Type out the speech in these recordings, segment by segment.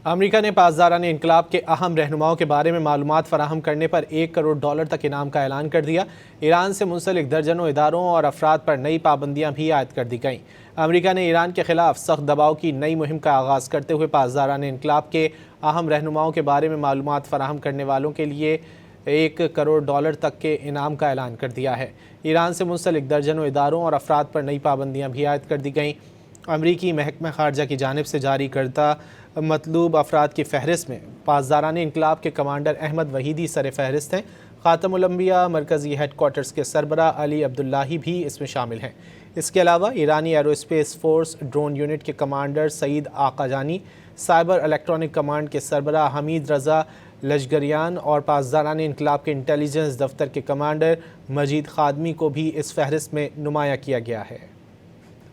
امریکہ نے پاسداران انقلاب کے اہم رہنماؤں کے بارے میں معلومات فراہم کرنے پر $1 کروڑ تک انعام کا اعلان کر دیا۔ ایران سے منسلک درجنوں اداروں اور افراد پر نئی پابندیاں بھی عائد کر دی گئیں۔ امریکہ نے ایران کے خلاف سخت دباؤ کی نئی مہم کا آغاز کرتے ہوئے پاسداران انقلاب کے اہم رہنماؤں کے بارے میں معلومات فراہم کرنے والوں کے لیے $1 کروڑ تک کے انعام کا اعلان کر دیا ہے۔ ایران سے منسلک درجنوں اداروں اور افراد پر نئی پابندیاں بھی عائد کر دی گئیں۔ امریکی محکمہ خارجہ کی جانب سے جاری کردہ مطلوب افراد کی فہرست میں پاسداران انقلاب کے کمانڈر احمد وحیدی سر فہرست ہیں۔ خاتم الانبیاء مرکزی ہیڈ کوارٹرز کے سربراہ علی عبداللہی بھی اس میں شامل ہیں۔ اس کے علاوہ ایرانی aerospace force drone unit کے commander Saeed Aghajani, cyber electronic command کے سربراہ حمید رضا لشگریان اور پاسداران انقلاب کے انٹیلی جنس دفتر کے کمانڈر مجید خادمی کو بھی اس فہرست میں نمایاں کیا گیا ہے۔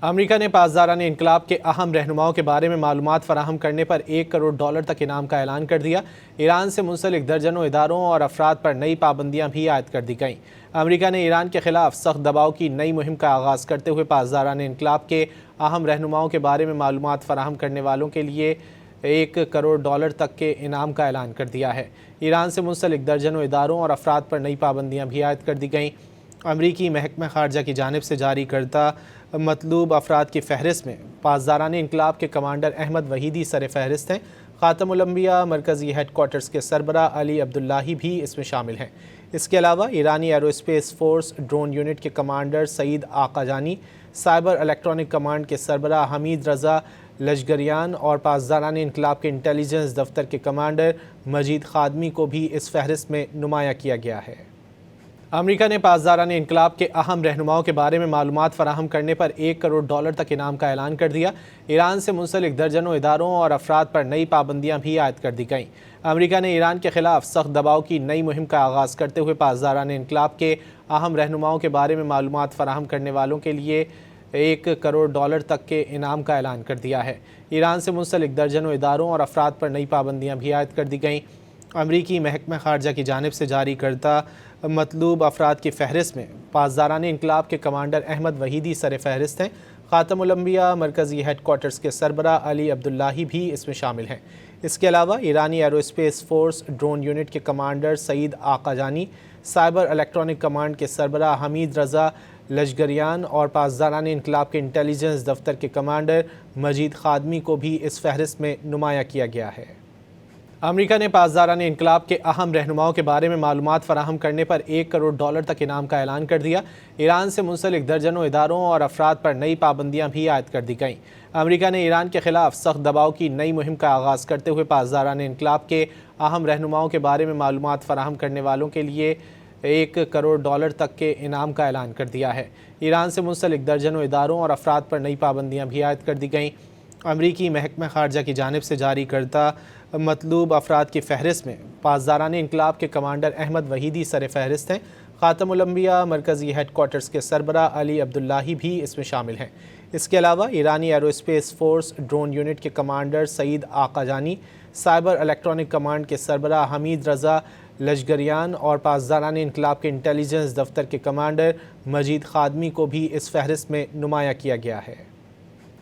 امریکہ نے پاسداران انقلاب کے اہم رہنماؤں کے بارے میں معلومات فراہم کرنے پر $1 کروڑ تک انعام کا اعلان کر دیا۔ ایران سے منسلک درجنوں اداروں اور افراد پر نئی پابندیاں بھی عائد کر دی گئیں۔ امریکہ نے ایران کے خلاف سخت دباؤ کی نئی مہم کا آغاز کرتے ہوئے پاسداران انقلاب کے اہم رہنماؤں کے بارے میں معلومات فراہم کرنے والوں کے لیے $1 کروڑ تک کے انعام کا اعلان کر دیا ہے۔ ایران سے منسلک درجنوں اداروں اور افراد پر نئی پابندیاں بھی عائد کر دی گئیں۔ امریکی محکمہ خارجہ کی جانب سے جاری کردہ مطلوب افراد کی فہرست میں پاسداران انقلاب کے کمانڈر احمد وحیدی سر فہرست ہیں۔ خاتم الانبیاء مرکزی ہیڈ کوارٹرز کے سربراہ علی عبداللہی بھی اس میں شامل ہیں۔ اس کے علاوہ ایرانی aerospace force drone unit کے commander Saeed Aghajani, cyber electronic command کے سربراہ حمید رضا لشگریان اور پاسداران انقلاب کے انٹیلی جنس دفتر کے کمانڈر مجید خادمی کو بھی اس فہرست میں نمایاں کیا گیا ہے۔ امریکہ نے پاسداران انقلاب کے اہم رہنماؤں کے بارے میں معلومات فراہم کرنے پر $1 کروڑ تک انعام کا اعلان کر دیا۔ ایران سے منسلک درجنوں اداروں اور افراد پر نئی پابندیاں بھی عائد کر دی گئیں۔ امریکہ نے ایران کے خلاف سخت دباؤ کی نئی مہم کا آغاز کرتے ہوئے پاسداران انقلاب کے اہم رہنماؤں کے بارے میں معلومات فراہم کرنے والوں کے لیے $1 کروڑ تک کے انعام کا اعلان کر دیا ہے۔ ایران سے منسلک درجنوں اداروں اور افراد پر نئی پابندیاں بھی عائد کر دی گئیں۔ امریکی محکمہ خارجہ کی جانب سے جاری کردہ مطلوب افراد کی فہرست میں پاسداران انقلاب کے کمانڈر احمد وحیدی سر فہرست ہیں۔ خاتم الانبیاء مرکزی ہیڈ کوارٹرز کے سربراہ علی عبداللہی بھی اس میں شامل ہیں۔ اس کے علاوہ ایرانی aerospace force drone unit کے commander Saeed Aghajani, cyber electronic command کے سربراہ حمید رضا لشگریان اور پاسداران انقلاب کے انٹیلی جنس دفتر کے کمانڈر مجید خادمی کو بھی اس فہرست میں نمایاں کیا گیا ہے۔ امریکہ نے پاسداران انقلاب کے اہم رہنماؤں کے بارے میں معلومات فراہم کرنے پر $1 کروڑ تک انعام کا اعلان کر دیا۔ ایران سے منسلک درجنوں اداروں اور افراد پر نئی پابندیاں بھی عائد کر دی گئیں۔ امریکہ نے ایران کے خلاف سخت دباؤ کی نئی مہم کا آغاز کرتے ہوئے پاسداران انقلاب کے اہم رہنماؤں کے بارے میں معلومات فراہم کرنے والوں کے لیے $1 کروڑ تک کے انعام کا اعلان کر دیا ہے۔ ایران سے منسلک درجنوں اداروں اور افراد پر نئی پابندیاں بھی عائد کر دی گئیں۔ امریکی محکمہ خارجہ کی جانب سے جاری کردہ مطلوب افراد کی فہرست میں پاسداران انقلاب کے کمانڈر احمد وحیدی سر فہرست ہیں۔ خاتم الانبیاء مرکزی ہیڈ کوارٹرز کے سربراہ علی عبداللہی بھی اس میں شامل ہیں۔ اس کے علاوہ ایرانی aerospace force drone unit کے commander Saeed Aghajani, cyber electronic command کے سربراہ حمید رضا لشگریان اور پاسداران انقلاب کے انٹیلی جنس دفتر کے کمانڈر مجید خادمی کو بھی اس فہرست میں نمایاں کیا گیا ہے۔